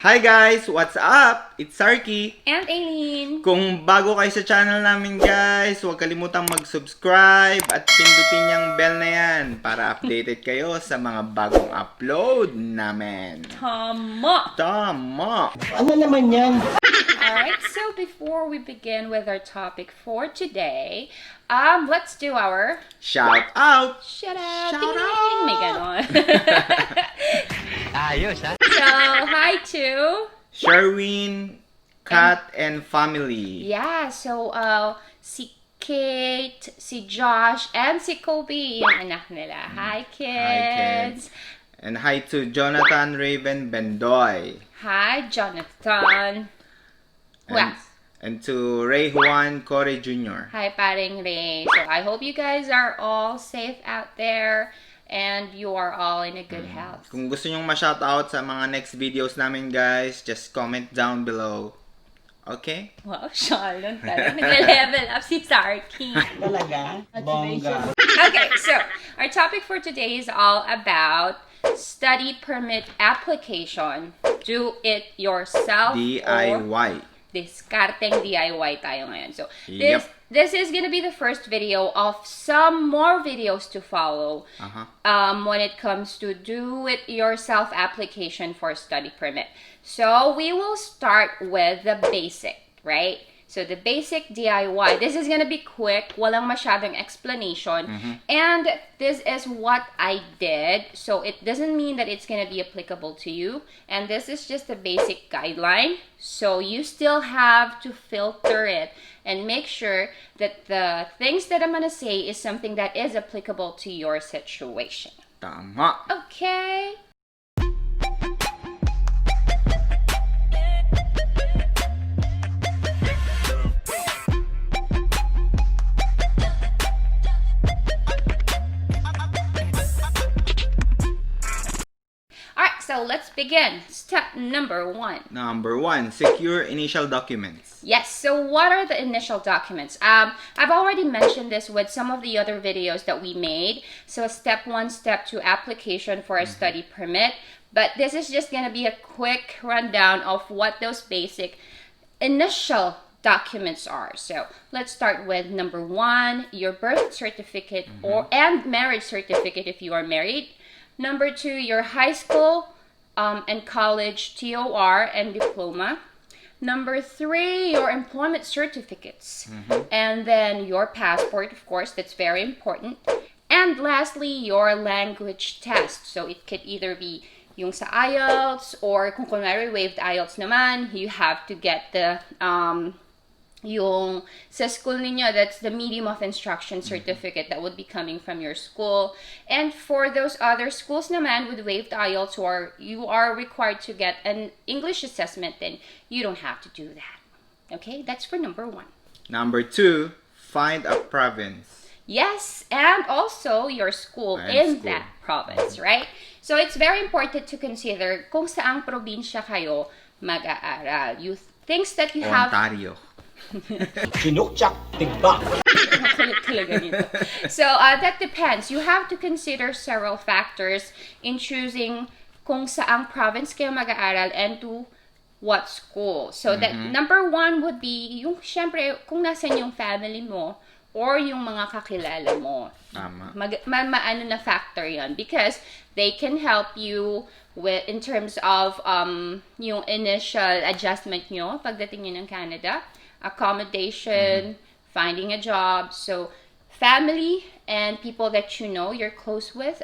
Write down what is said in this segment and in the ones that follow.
Hi guys! What's up? It's Sarky. And Aileen. Kung bago kayo sa channel namin guys, huwag kalimutang mag-subscribe at pindutin yung bell na yan para updated kayo sa mga bagong upload namin. Tama! Ano naman yan? Alright, so before we begin with our topic for today, let's do our Shout out! shout out! Shout Ding, out! ding, may ganon. Ayos, ha? So, hi to... Sherwin, Kat, and family. Yeah, so, si Kate, si Josh, and si Kobe, yung anak nila. Hi, kids! And hi to Jonathan Raven Bendoy. Hi, Jonathan. Who else? And to Ray Juan Corey Jr. Hi, paring Ray. So, I hope you guys are all safe out there and you are all in a good health. Kung gusto nyong ma-shoutout sa mga next videos namin guys, just comment down below. Okay? Wow, Charlotte, talaga nag-level up si Sarky. Talaga? Bongga. Okay, so, our topic for today is all about study permit application. Do it yourself or DIY. diskarteng DIY tayo ngayon. So, Yep. this is gonna be the first video of some more videos to follow when it comes to do-it-yourself application for study permit. So, we will start with the basic, right? So, the basic DIY. This is gonna be quick. Walang masyadong explanation. And this is what I did. So, it doesn't mean that it's gonna be applicable to you. And this is just a basic guideline. So, you still have to filter it and make sure that the things that I'm gonna say is something that is applicable to your situation. Tama. Okay? Alright, so let's begin. Step number 1. Number 1, secure initial documents. Yes, so what are the initial documents? I've already mentioned this with some of the other videos that we made. So step 1, step 2 application for a study permit. But this is just going to be a quick rundown of what those basic initial documents are. So let's start with number 1, your birth certificate and marriage certificate if you are married. Number 2, your high school and college TOR and diploma. Number 3, your employment certificates. And then your passport, of course, that's very important. And lastly, your language test. So it could either be yung sa IELTS or kung kunwari waived IELTS naman, you have to get the yung sa school ninyo, that's the medium of instruction certificate that would be coming from your school. And for those other schools naman with waived IELTS, or you are required to get an English assessment, then you don't have to do that. Okay, that's for number 1. Number 2, find a province. Yes, and also your school in that province, right? So it's very important to consider kung saang probinsya kayo mag-aaral. Things that you have... Ontario. Sinukchak, tigbak. So that depends. You have to consider several factors in choosing kung saang province kayo mag-aaral and to what school. So that number 1 would be yung syempre kung nasan yung family mo or yung mga kakilala mo. Tama. Maano na factor yon because they can help you with in terms of yung initial adjustment nyo pagdating nyo ng Canada, accommodation, finding a job. So family and people that you know you're close with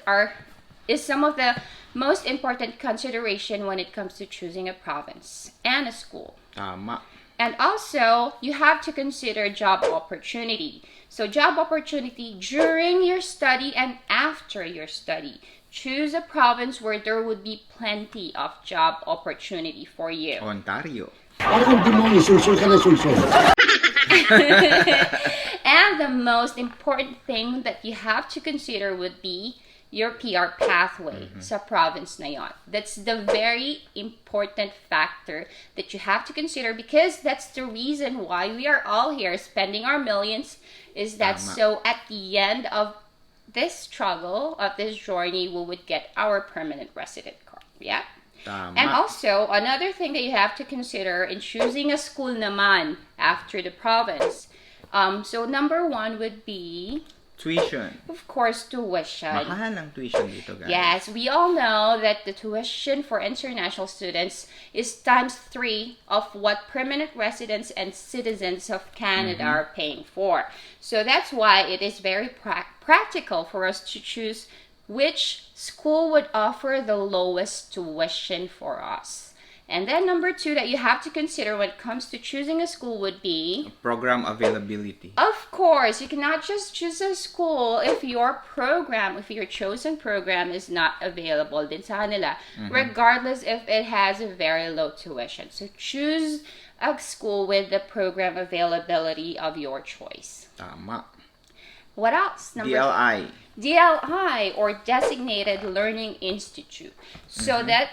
is some of the most important consideration when it comes to choosing a province and a school. Tama. And also, you have to consider job opportunity. So job opportunity during your study and after your study. Choose a province where there would be plenty of job opportunity for you. Ontario. Parang di mo isusul ka na sulsul. And the most important thing that you have to consider would be your PR pathway sa province na yon. That's the very important factor that you have to consider because that's the reason why we are all here spending our millions is that so at the end of this struggle, of this journey, we would get our permanent resident card. Yeah? Tama. And also, another thing that you have to consider in choosing a school naman after the province. So number one would be, Tuition. of course, tuition. Mahal ang tuition dito, guys. Yes, we all know that the tuition for international students is times 3 of what permanent residents and citizens of Canada are paying for. So that's why it is very practical for us to choose which school would offer the lowest tuition for us. And then number 2 that you have to consider when it comes to choosing a school would be, Program availability. of course, you cannot just choose a school if your chosen program is not available din sa kanila, regardless if it has a very low tuition. So choose a school with the program availability of your choice. Tama. What else? DLI. DLI, or Designated Learning Institute. So that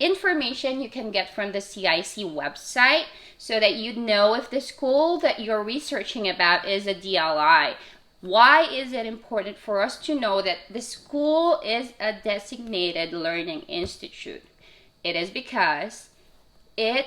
information you can get from the CIC website, so that you know if the school that you're researching about is a DLI. Why is it important for us to know that the school is a Designated Learning Institute? It is because it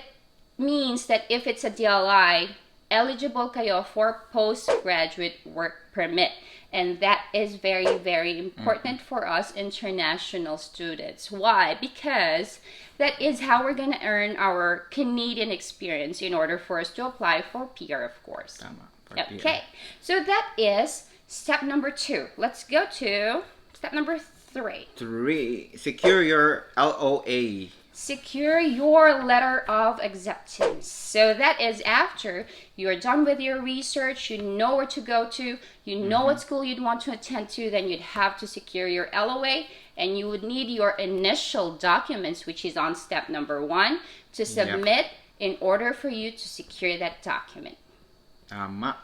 means that if it's a DLI, eligible kayo for postgraduate work permit. And that is very, very important for us international students. Why? Because that is how we're going to earn our Canadian experience in order for us to apply for PR, of course. Tama. Okay, so that is step number 2. Let's go to step number 3. 3. Secure your LOA. Secure your letter of acceptance. So that is after you're done with your research, you know where to go to, you know what school you'd want to attend to, then you'd have to secure your LOA, and you would need your initial documents, which is on step number 1, to submit in order for you to secure that document. Tama.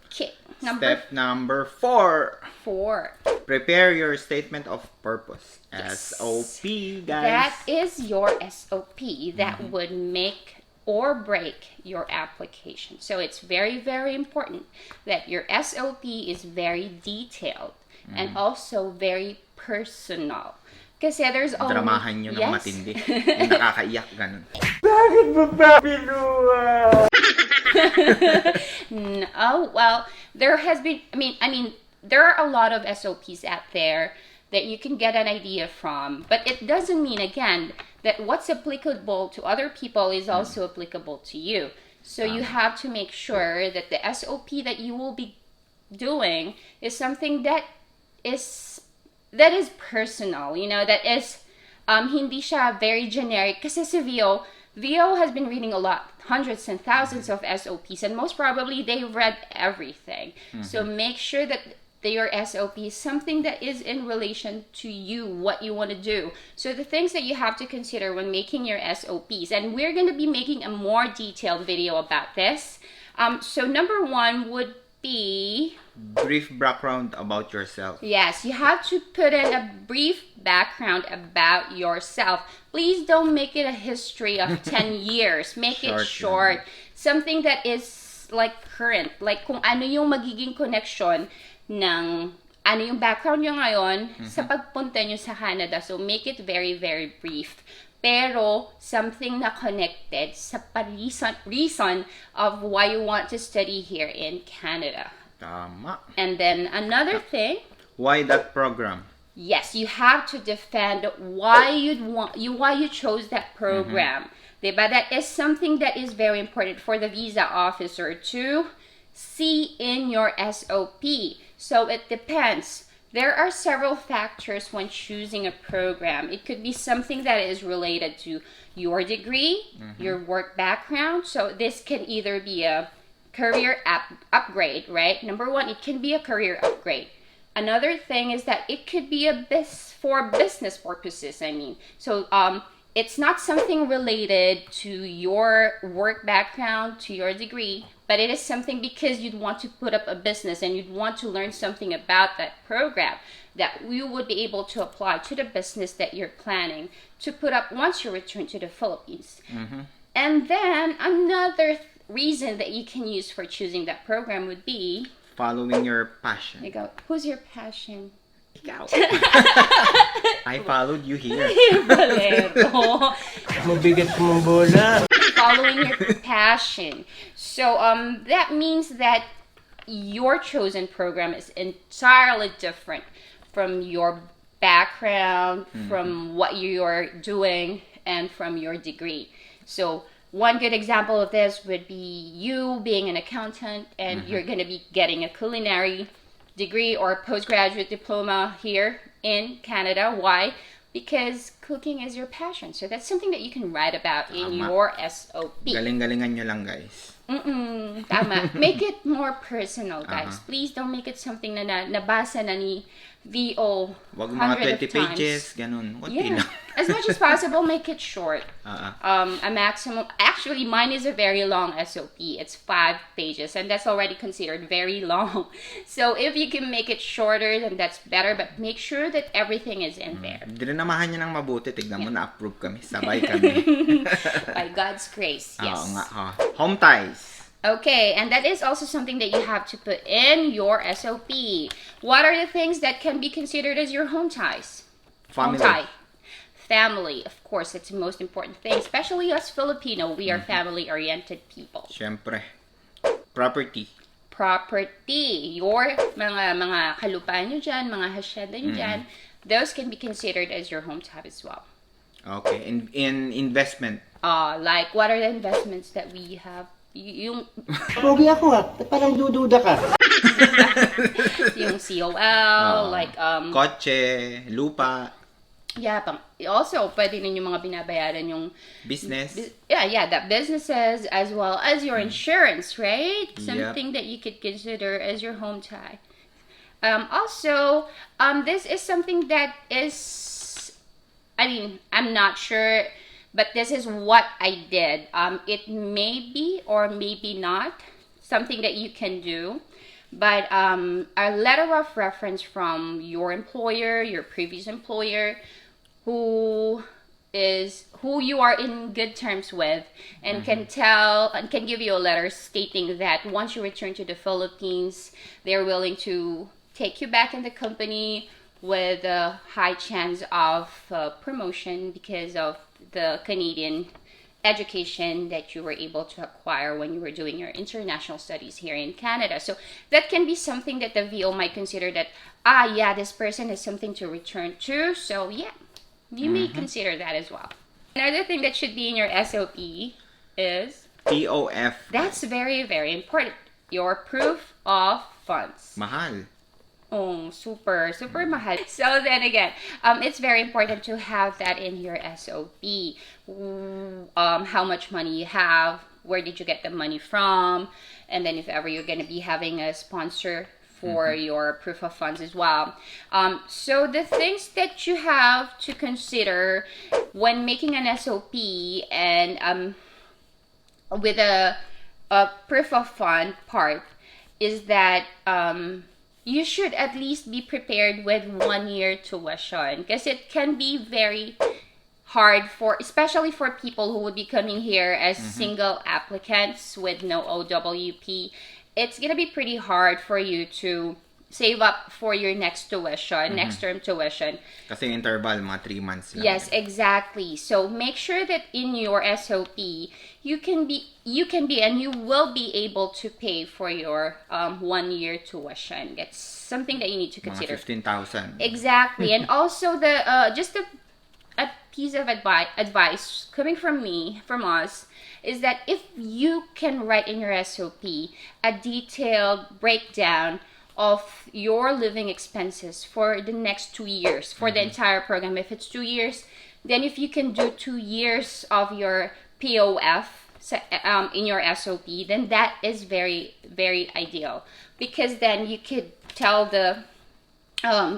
Okay, Step number 4. 4. Prepare your statement of purpose. Yes. SOP, That guys. is your SOP that would make or break your application. So it's very, very important that your SOP is very detailed and also very personal. Kasi there's always... Dramahan nyo ng Yes. matindi. Yung nakakaiyak, ganun. No, well, there has been, I mean, there are a lot of SOPs out there that you can get an idea from, but it doesn't mean, again, that what's applicable to other people is also applicable to you. So you have to make sure that the SOP that you will be doing is something that is personal, you know, that is hindi siya very generic. Kasi si VO has been reading a lot, hundreds and thousands of SOPs, and most probably they've read everything. So make sure that your SOP is something that is in relation to you, what you want to do. So the things that you have to consider when making your SOPs, and we're going to be making a more detailed video about this. So number 1 would be... Brief background about yourself. Yes, you have to put in a brief background about yourself. Please don't make it a history of 10 years. Make it short. Something that is like current. Like kung ano yung magiging connection ng ano yung background nyo ngayon sa pagpunta nyo sa Canada. So make it very, very brief. Pero something na connected sa reason of why you want to study here in Canada. Tama. And then another thing, Why that program? yes, you have to defend why you chose that program. Diba? That is something that is very important for the visa officer to see in your SOP. So it depends. There are several factors when choosing a program. It could be something that is related to your degree, your work background. So this can either be a career upgrade, right? Number 1, it can be a career upgrade. Another thing is that it could be for business purposes, I mean. So it's not something related to your work background, to your degree, but it is something because you'd want to put up a business and you'd want to learn something about that program that you would be able to apply to the business that you're planning to put up once you return to the Philippines. And then another reason that you can use for choosing that program would be... Following your passion. Ikaw, who's your passion? Ikaw. I followed you here. Bolero. Mabigat mong bola. Following your passion. So that means that your chosen program is entirely different from your background, from what you're doing, and from your degree. So one good example of this would be you being an accountant and you're going to be getting a culinary degree or postgraduate diploma here in Canada. Why? Because cooking is your passion. So that's something that you can write about in Tama. your SOP. Galing-galingan nyo lang, guys. Tama. Make it more personal, guys. Please don't make it something na nabasa na ni VO Wag mga hundred 20 of times. pages, ganun. Kunti Yeah. lang. As much as possible, make it short. Ah. A maximum. Actually, mine is a very long SOP. It's 5 pages, and that's already considered very long. So if you can make it shorter, then that's better. But make sure that everything is in there. Dinamahan nyo ng mabuti. Tignan mo, na-approve kami. Sabay kami. By God's grace, yes. Oo nga. Oh. Home ties. Okay, and that is also something that you have to put in your SOP. What are the things that can be considered as your home ties? Family. Home tie. Family, of course, it's the most important thing. Especially us Filipino, we are family-oriented people. Siyempre. Property. Property, your mga kalupaan nyo dyan, mga hacienda nyo dyan, those can be considered as your home tie as well. Okay. In investment. Like, what are the investments that we have? Yung Pogi ako parang dududa ka. yung COL, like Kotse, lupa, yeah, also pwede rin yung mga binabayaran yung business. that businesses as well as your insurance, right? Something that you could consider as your home tie. Also, this is something that is, I mean, I'm not sure, but this is what I did. It may be or maybe not something that you can do, but a letter of reference from your employer, your previous employer, who you are in good terms with, and can give you a letter stating that once you return to the Philippines, they're willing to take you back in the company with a high chance of promotion because of the Canadian education that you were able to acquire when you were doing your international studies here in Canada. So that can be something that the VO might consider that, this person has something to return to. So yeah, you may consider that as well. Another thing that should be in your SOP is POF. that's very, very important. Your proof of funds. Mahal. Oh, super mahal. So then again, it's very important to have that in your SOP. How much money you have, where did you get the money from, and then if ever you're going to be having a sponsor for your proof of funds as well. So the things that you have to consider when making an SOP and with a proof of fund part is that you should at least be prepared with 1 year tuition, because it can be very hard especially for people who would be coming here as single applicants with no OWP. It's gonna be pretty hard for you to save up for your next tuition, next term tuition. Kasi yung interval, mga 3 months lang. Yes, exactly. So make sure that in your SOP, you can be and you will be able to pay for your 1 year tuition. That's something that you need to consider. Mga 15,000. Exactly. And also the just a piece of advice coming from us, is that if you can write in your SOP a detailed breakdown of your living expenses for the next 2 years, for the entire program. If it's 2 years, then if you can do 2 years of your POF in your SOP, then that is very, very ideal. Because then you could tell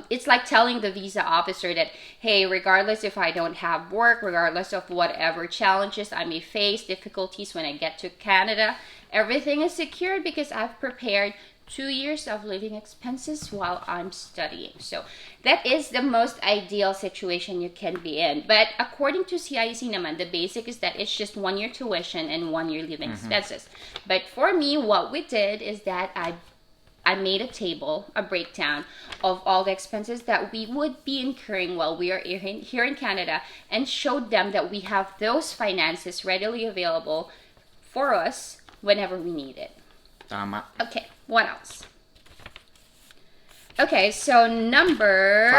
it's like telling the visa officer that, hey, regardless if I don't have work, regardless of whatever challenges I may face, difficulties when I get to Canada, everything is secured because I've prepared 2 years of living expenses while I'm studying. So that is the most ideal situation you can be in. But according to CIC naman, the basic is that it's just 1 year tuition and 1 year living expenses. But for me, what we did is that I I made a table, a breakdown of all the expenses that we would be incurring while we are here in Canada, and showed them that we have those finances readily available for us whenever we need it. Tama. Okay, what else? Okay, so number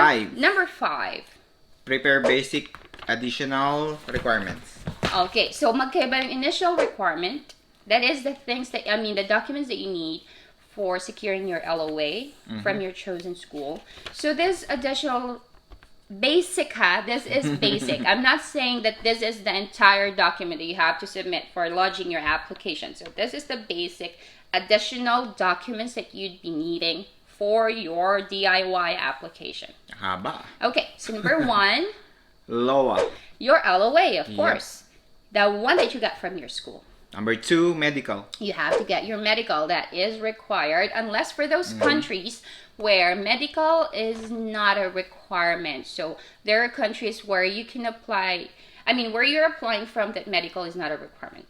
five. Prepare basic additional requirements. Okay, so magkaiba yung initial requirement. That is the the documents that you need for securing your LOA from your chosen school. So this additional basic, this is basic. I'm not saying that this is the entire document that you have to submit for lodging your application. So this is the basic additional documents that you'd be needing for your DIY application. Haba. Okay, so number one, LOA. your LOA, of Yep. course. The one that you got from your school. Number 2, medical. You have to get your medical. That is required, unless for those countries where medical is not a requirement. So there are countries where you can apply, where you're applying from, that medical is not a requirement.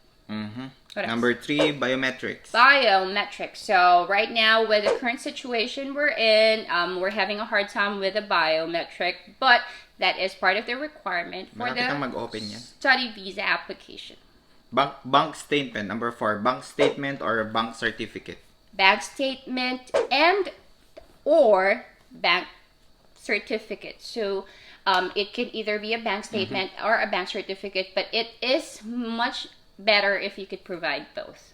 What else? Number 3, biometrics. Biometrics. So right now, with the current situation we're in, we're having a hard time with a biometric, but that is part of the requirement for Malapit ang the mag-open yan. study visa application. Bank statement. Number 4, bank statement or bank certificate. Bank statement and or bank certificate. So it can either be a bank statement or a bank certificate, but it is much better if you could provide both.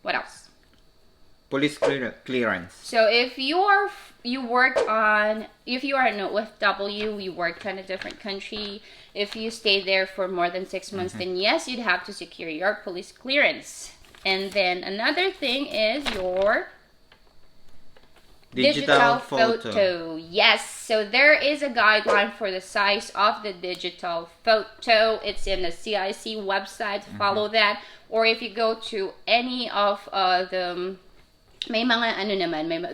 What else? Police clearance. So if you are an OFW, you worked in a different country, if you stay there for more than 6 months, then yes, you'd have to secure your police clearance. And then another thing is your digital photo. Yes, so there is a guideline for the size of the digital photo. It's in the CIC website. Follow that. Or if you go to any of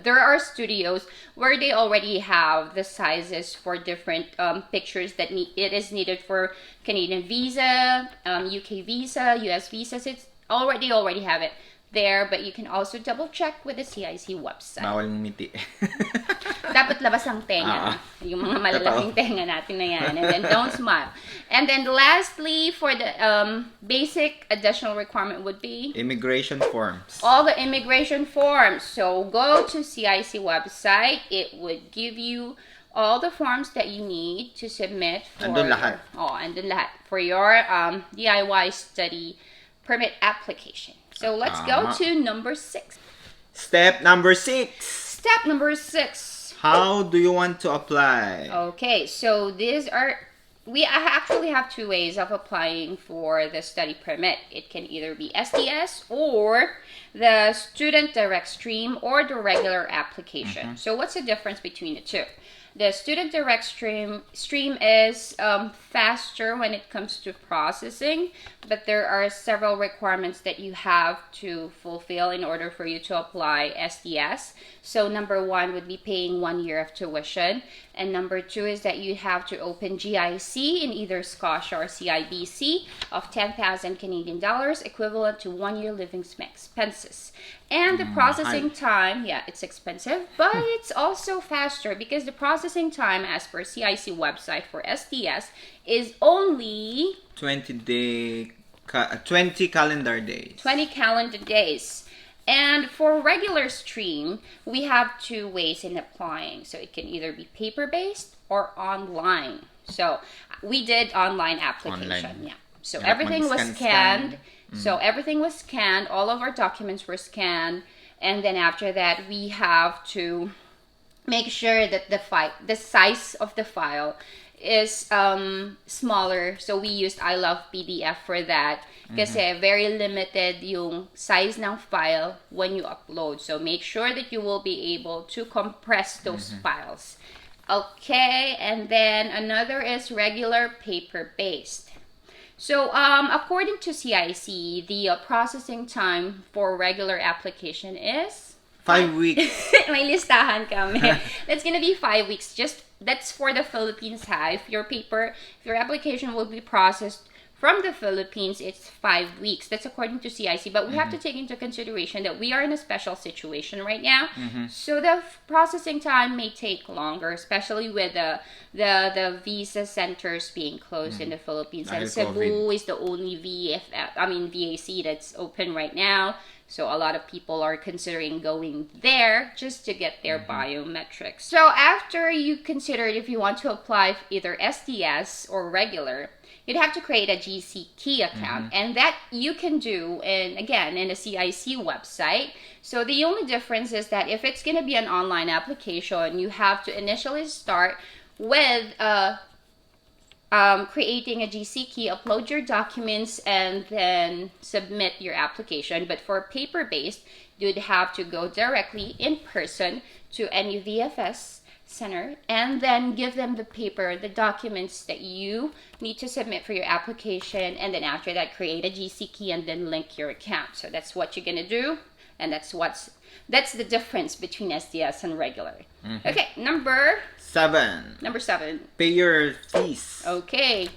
there are studios where they already have the sizes for different pictures that it is needed for Canadian visa, UK visa, US visas. It's already have it there, but you can also double check with the CIC website. Bawal ngumiti. Dapat labas ang tenga. Yung mga malalaking tenga natin na yan. And then don't smile. And then lastly, for the basic additional requirement would be Immigration forms. all the immigration forms. So go to CIC website. It would give you all the forms that you need to submit for Andun lahat. andun lahat for your DIY study permit application. So let's go to number 6. Step number 6. Step number 6. How do you want to apply? Okay, so we actually have 2 ways of applying for the study permit. It can either be SDS or the student direct stream or the regular application. So what's the difference between the two? The student direct stream is faster when it comes to processing, but there are several requirements that you have to fulfill in order for you to apply SDS. So number 1 would be paying 1 year of tuition, and number 2 is that you have to open GIC in either Scotia or CIBC of 10,000 Canadian dollars, equivalent to 1 year living expenses. And the processing time, it's expensive, but it's also faster because the processing time, as per CIC website for SDS, is only 20 calendar days. 20 calendar days. And for regular stream, we have 2 ways in applying. So it can either be paper-based or online. So we did online application. Online. Yeah. So Hirap everything was mag-scan. scanned. So everything was scanned. All of our documents were scanned. And then after that, we have to make sure that the size of the file is smaller. So we used I Love PDF for that. Kasi very limited yung size ng file when you upload. So make sure that you will be able to compress those files. Okay, and then another is regular paper-based. So, according to CIC, the processing time for regular application is 5 weeks. May listahan kami. That's gonna be 5 weeks. That's for the Philippines. If your application will be processed From the Philippines, it's 5 weeks. That's according to CIC. But we have to take into consideration that we are in a special situation right now. So the processing time may take longer, especially with the visa centers being closed in the Philippines. And Dahil Cebu is the only VAC that's open right now. So a lot of people are considering going there just to get their biometrics. So after you consider if you want to apply either SDS or regular, you'd have to create a GC key account, and that you can do in a CIC website. So the only difference is that if it's going to be an online application, you have to initially start with creating a GC key, upload your documents, and then submit your application. But for paper-based, you'd have to go directly in person to any VFS center and then give them the paper, the documents that you need to submit for your application, and then after that create a GC key and then link your account. So that's what you're gonna do, and that's the difference between SDS and regular. Okay, number 7. 7. Pay your fees. Okay,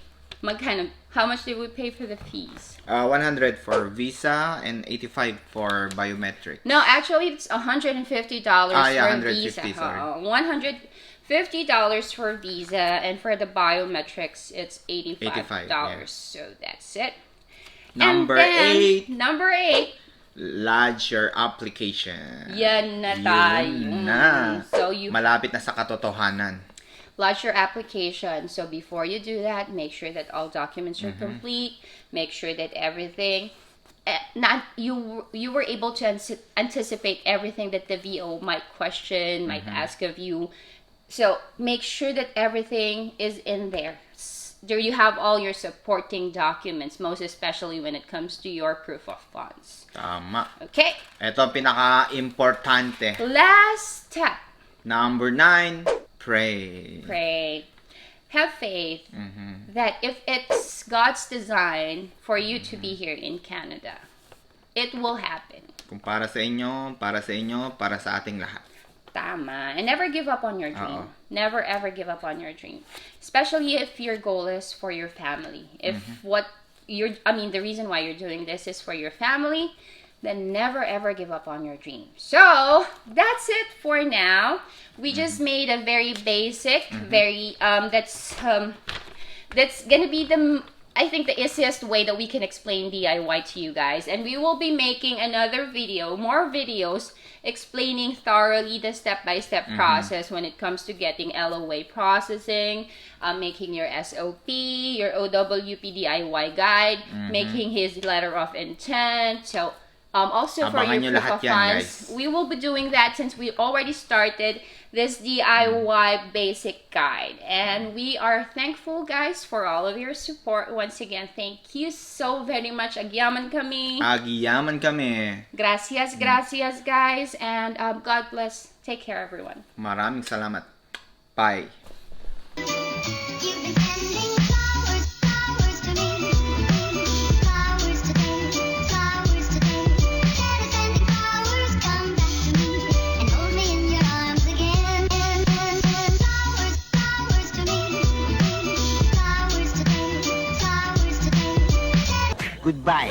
how much did we pay for the fees? 100 for visa and 85 for biometric. No, actually it's $150 for visa. $150, sorry. $150 for visa, and for the biometrics it's $85. yeah. So that's it. Number And then, 8. Number 8. Lodge your application. Yan na tayo. Yun na. So you Malapit na sa katotohanan. lodge your application. So before you do that, make sure that all documents are complete. Make sure that everything, you were able to anticipate everything that the VO might question, might ask of you. So make sure that everything is in there. There you have all your supporting documents, most especially when it comes to your proof of funds. Tama. Okay. Ito ang pinaka-importante. Last step. Number 9, pray. Pray. Have faith that if it's God's design for you to be here in Canada, it will happen. Kung para sa inyo, para sa ating lahat. Tama. And never give up on your dream. Oo. Never ever give up on your dream. Especially if your goal is for your family. If the reason why you're doing this is for your family, then never ever give up on your dream. So that's it for now. We just made a very basic, that's gonna be I think the easiest way that we can explain DIY to you guys. And we will be making more videos explaining thoroughly the step-by-step process when it comes to getting LOA processing, making your SOP, your OWP DIY guide, making his letter of intent. So also for Abangan your nyo proof lahat of yan, funds, guys. we will be doing that since we already started this DIY basic guide. And we are thankful, guys, for all of your support. Once again, thank you so very much. Agyaman kami. Agiyaman kami. Gracias, guys. And God bless. Take care, everyone. Maraming salamat. Bye. You've been sending flowers to me. Flowers today, flowers today. Instead of sending flowers, come back to me and hold me in your arms again. Flowers to me. Flowers today, flowers today. Goodbye.